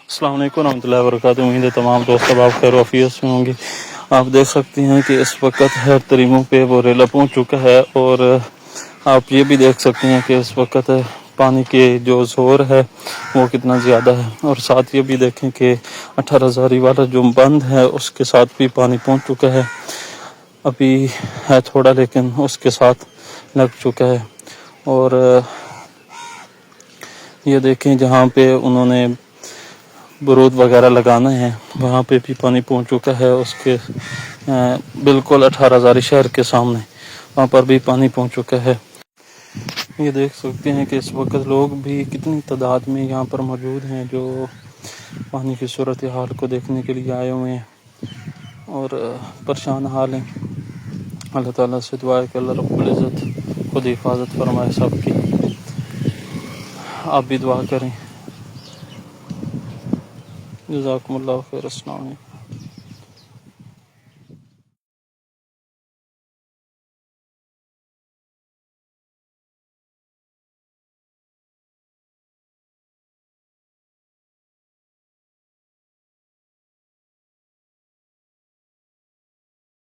السلام علیکم ورحمۃ اللہ وبرکاتہ۔ امید ہے تمام دوست اب آپ خیر و عافیت سے ہوں گے۔ آپ دیکھ سکتے ہیں کہ اس وقت ہر تریموں پہ وہ ریلا پہنچ چکا ہے، اور آپ یہ بھی دیکھ سکتے ہیں کہ اس وقت پانی کے جو زور ہے وہ کتنا زیادہ ہے، اور ساتھ یہ بھی دیکھیں کہ 18 زاری والا جو بند ہے اس کے ساتھ بھی پانی پہنچ چکا ہے۔ ابھی ہے تھوڑا لیکن اس کے ساتھ لگ چکا ہے، اور یہ دیکھیں جہاں پہ انہوں نے برود وغیرہ لگانا ہے وہاں پہ بھی پانی پہنچ چکا ہے، اس کے بالکل 18 زاری شہر کے سامنے وہاں پر بھی پانی پہنچ چکا ہے۔ یہ دیکھ سکتے ہیں کہ اس وقت لوگ بھی کتنی تعداد میں یہاں پر موجود ہیں جو پانی کی صورتحال کو دیکھنے کے لیے آئے ہوئے ہیں اور پریشان حال ہیں۔ اللہ تعالیٰ سے دعا ہے کہ اللہ رب العزت خود حفاظت فرمائے سب کی۔ آپ بھی دعا کریں۔ جزاکم اللہ خیر۔ السلام علیکم۔